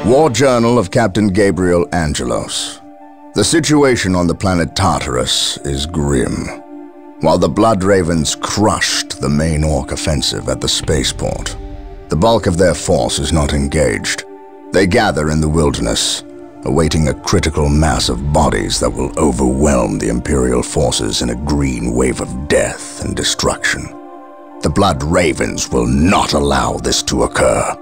War Journal of Captain Gabriel Angelos. The situation on the planet Tartarus is grim. While the Blood Ravens crushed the main Orc offensive at the spaceport, the bulk of their force is not engaged. They gather in the wilderness, awaiting a critical mass of bodies that will overwhelm the Imperial forces in a green wave of death and destruction. The Blood Ravens will not allow this to occur.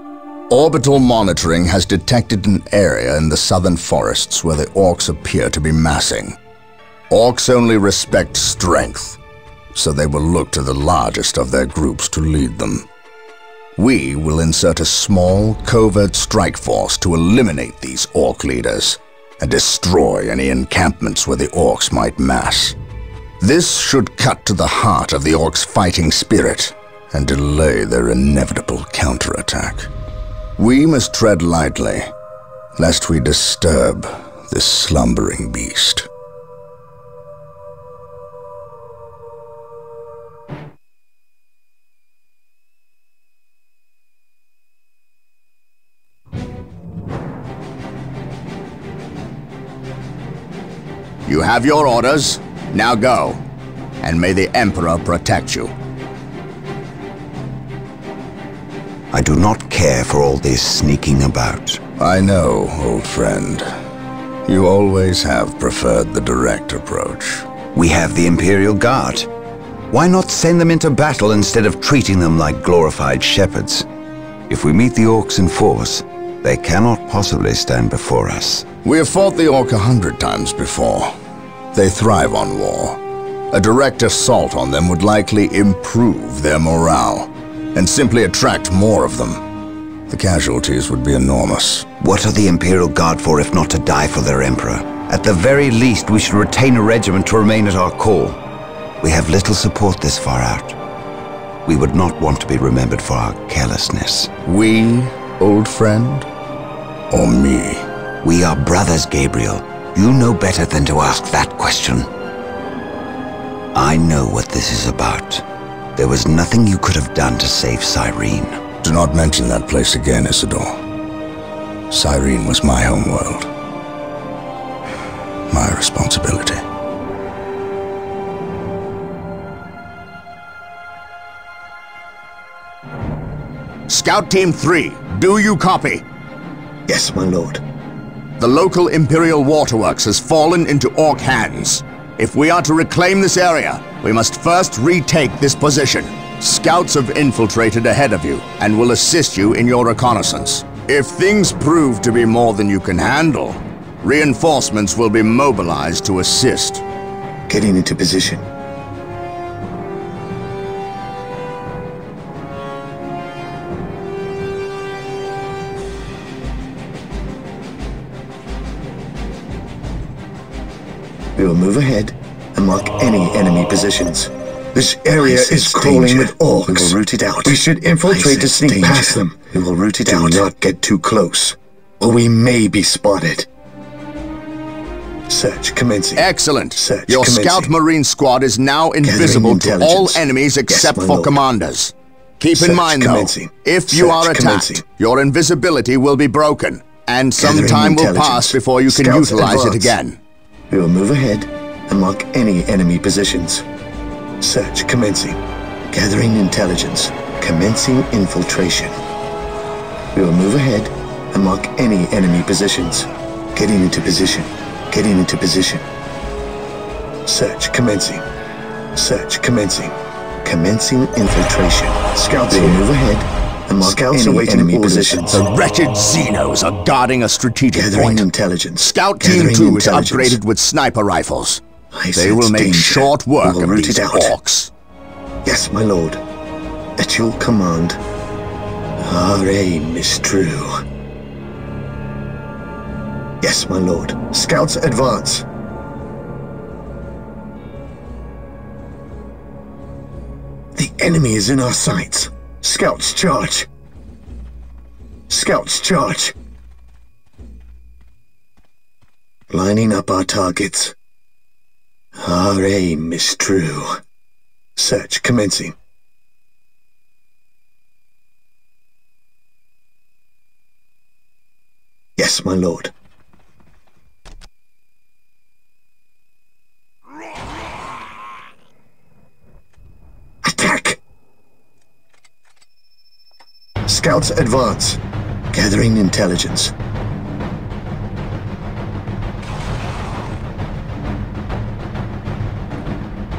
Orbital monitoring has detected an area in the southern forests where the Orcs appear to be massing. Orcs only respect strength, so they will look to the largest of their groups to lead them. We will insert a small, covert strike force to eliminate these Orc leaders and destroy any encampments where the Orcs might mass. This should cut to the heart of the Orcs' fighting spirit and delay their inevitable counterattack. We must tread lightly, lest we disturb this slumbering beast. You have your orders. Now go, and may the Emperor protect you. I do not care for all this sneaking about. I know, old friend. You always have preferred the direct approach. We have the Imperial Guard. Why not send them into battle instead of treating them like glorified shepherds? If we meet the Orcs in force, they cannot possibly stand before us. We have fought the Orc 100 times before. They thrive on war. A direct assault on them would likely improve their morale and simply attract more of them. The casualties would be enormous. What are the Imperial Guard for if not to die for their Emperor? At the very least, we should retain a regiment to remain at our call. We have little support this far out. We would not want to be remembered for our carelessness. We, old friend? Or me? We are brothers, Gabriel. You know better than to ask that question. I know what this is about. There was nothing you could have done to save Cyrene. Do not mention that place again, Isidore. Cyrene was my homeworld. My responsibility. Scout Team 3, do you copy? Yes, my lord. The local Imperial waterworks has fallen into Orc hands. If we are to reclaim this area, we must first retake this position. Scouts have infiltrated ahead of you and will assist you in your reconnaissance. If things prove to be more than you can handle, reinforcements will be mobilized to assist. Getting into position. We will move ahead and mark any enemy positions. This area is crawling with Orcs. We will root it out. We should infiltrate to sneak past them. We will root it out. Do not get too close, or we may be spotted. Search commencing. Excellent. Search Your commencing. Scout Marine Squad is now invisible to all enemies except my for lord. commanders. Keep in Search mind, though, commencing. if you Search are attacked, commencing. your invisibility will be broken, and some Gathering time will intelligence. pass before you can Scouts utilize it advance. again. We will move ahead and mark any enemy positions. Search commencing. Gathering intelligence. Commencing infiltration. We will move ahead and mark any enemy positions. Getting into position. Getting into position. Search commencing. Search commencing. Commencing infiltration. Scouts will move ahead and mark any enemy positions. The wretched Xenos are guarding a strategic Gathering point. intelligence. Scout Team Gathering 2 is intelligence. upgraded with sniper rifles. I They will sense make danger. short work We will of root these it out. Orcs. Yes, my lord. At your command. Our aim is true. Yes, my lord. Scouts advance. The enemy is in our sights. Scouts charge. Scouts charge. Lining up our targets. Our aim is true. Search commencing. Yes, my lord. Attack! Scouts advance. Gathering intelligence.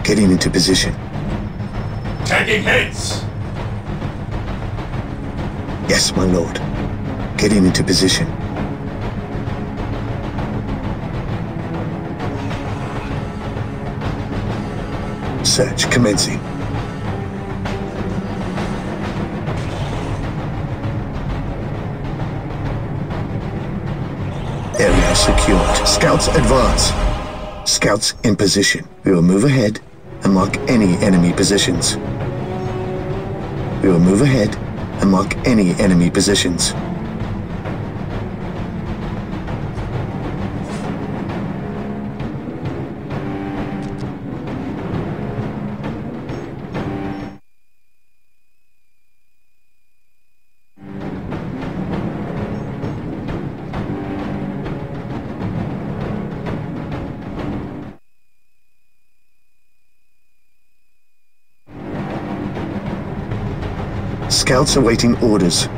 Getting into position. Taking hits! Yes, my lord. Getting into position. Search commencing. Area secured. Scouts advance. Scouts in position. We will move ahead and mark any enemy positions. We will move ahead and mark any enemy positions. Scouts awaiting orders.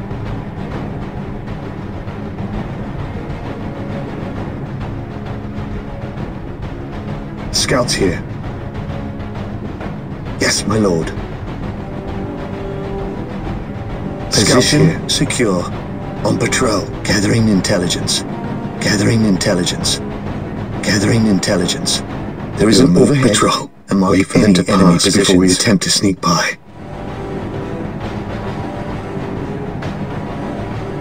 Scouts here. Yes, my lord. Position secure. On patrol. Gathering intelligence. Gathering intelligence. Gathering intelligence. There is an overhead patrol. And wait for them to pass before we attempt to sneak by.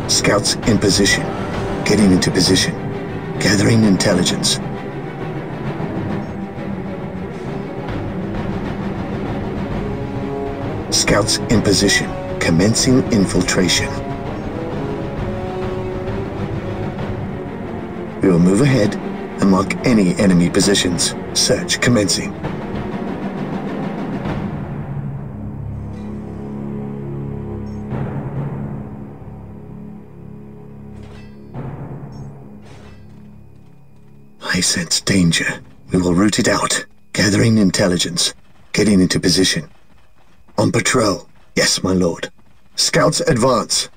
Scouts in position. Getting into position. Gathering intelligence. Scouts in position. Commencing infiltration. We will move ahead and mark any enemy positions. Search commencing. I sense danger. We will root it out. Gathering intelligence. Getting into position. On patrol. Yes, my lord. Scouts advance.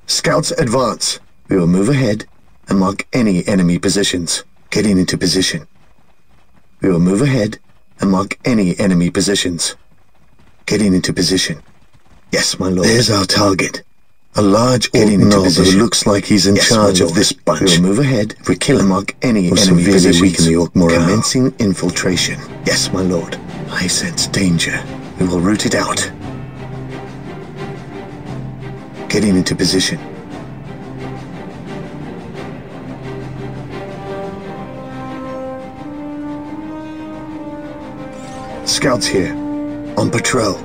Scouts advance. We will move ahead and mark any enemy positions. Getting into position. We will move ahead and mark any enemy positions. Getting into position. Yes, my lord. There's our target. A large orc knob who looks like he's in charge of this bunch. We'll move ahead. If we kill him, mark any enemy positions. Weaken the orc morale. Commencing infiltration. Yes, my lord. I sense danger. We will root it out. Getting into position. Scouts here. On patrol.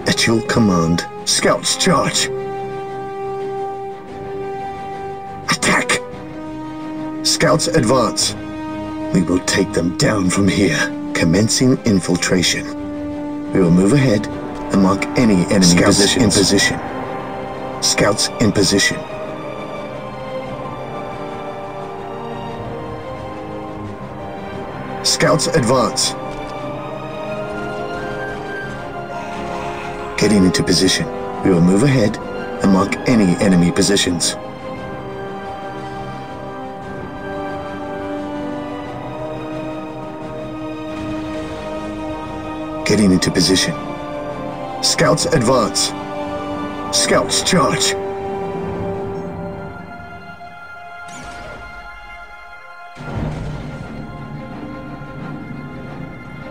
At your command. Scouts charge. Attack! Scouts advance. We will take them down from here. Commencing infiltration. We will move ahead and mark any enemy positions. In position. Scouts in position. Scouts advance. Getting into position. We will move ahead and mark any enemy positions. Getting into position. Scouts advance. Scouts charge.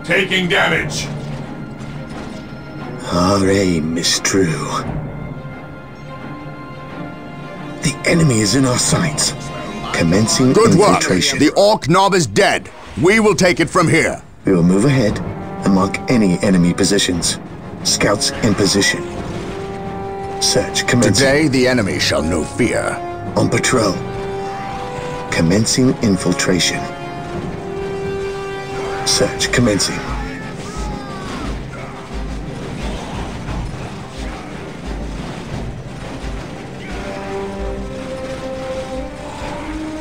Taking damage. Our aim is true. The enemy is in our sights. Commencing infiltration. Good work. The orc knob is dead. We will take it from here. We will move ahead and mark any enemy positions. Scouts in position. Search commencing. Today the enemy shall know fear. On patrol. Commencing infiltration. Search commencing.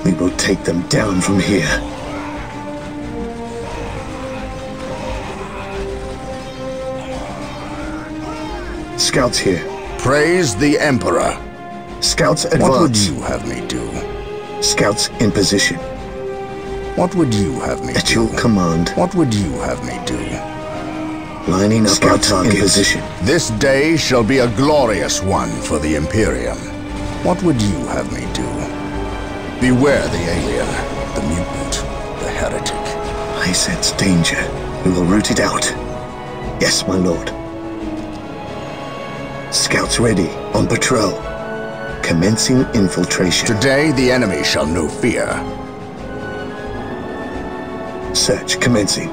We will take them down from here. Scouts here. Praise the Emperor. Scouts advance. What would you have me do? Scouts in position. What would you have me do? At your command. What would you have me do? Lining up Scouts our targets. In position. This day shall be a glorious one for the Imperium. What would you have me do? Beware the alien, the mutant, the heretic. I sense danger. We will root it out. Yes, my lord. Scouts ready, on patrol. Commencing infiltration. Today the enemy shall know fear. Search commencing.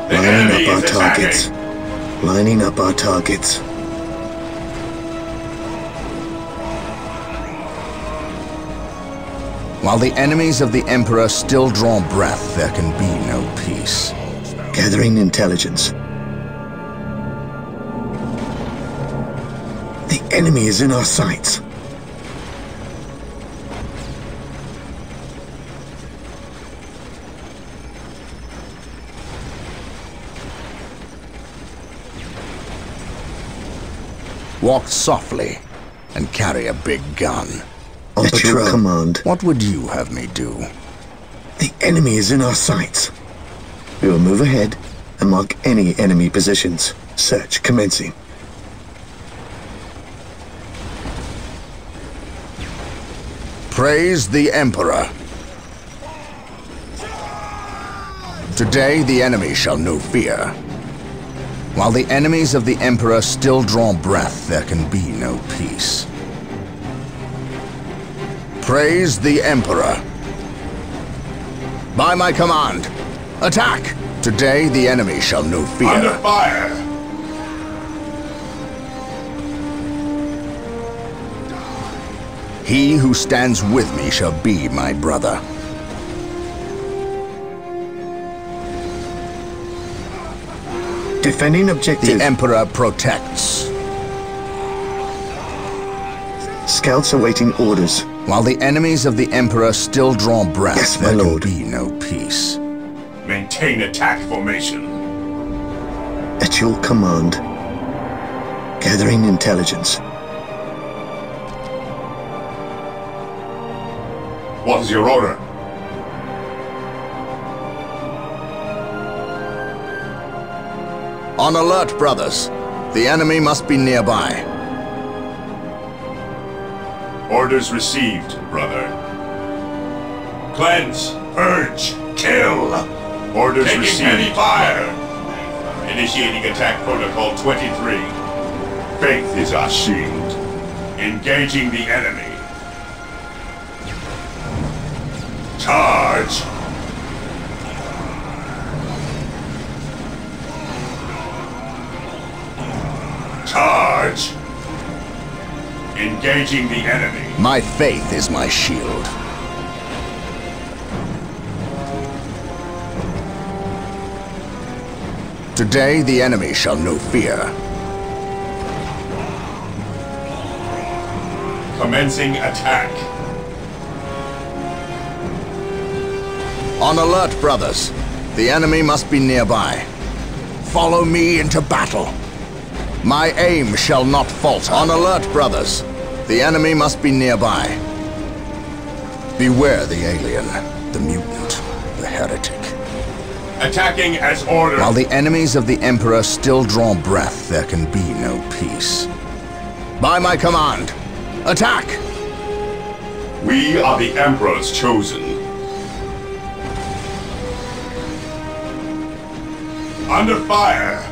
Lining up our targets. Lining up our targets. While the enemies of the Emperor still draw breath, there can be no peace. Gathering intelligence. The enemy is in our sights. Walk softly and carry a big gun. On patrol. Your command. What would you have me do? The enemy is in our sights. We will move ahead and mark any enemy positions. Search commencing. Praise the Emperor. Today the enemy shall know fear. While the enemies of the Emperor still draw breath, there can be no peace. Praise the Emperor. By my command, attack! Today the enemy shall know fear. Under fire! He who stands with me shall be my brother. Defending objective. The Emperor protects. Scouts awaiting orders. While the enemies of the Emperor still draw breath, yes, there my lord. Can be no peace. Maintain attack formation. At your command. Gathering intelligence. What is your order? On alert, brothers. The enemy must be nearby. Orders received, brother. Cleanse, purge, kill. Orders taking received. Heavy fire. Initiating attack protocol 23. Faith is our shield. Engaging the enemy. Charge. Charge. Engaging the enemy. My faith is my shield. Today the enemy shall know fear. Commencing attack. On alert, brothers. The enemy must be nearby. Follow me into battle. My aim shall not falter. On alert, brothers. The enemy must be nearby. Beware the alien, the mutant, the heretic. Attacking as ordered. While the enemies of the Emperor still draw breath, there can be no peace. By my command, attack! We are the Emperor's chosen. Under fire.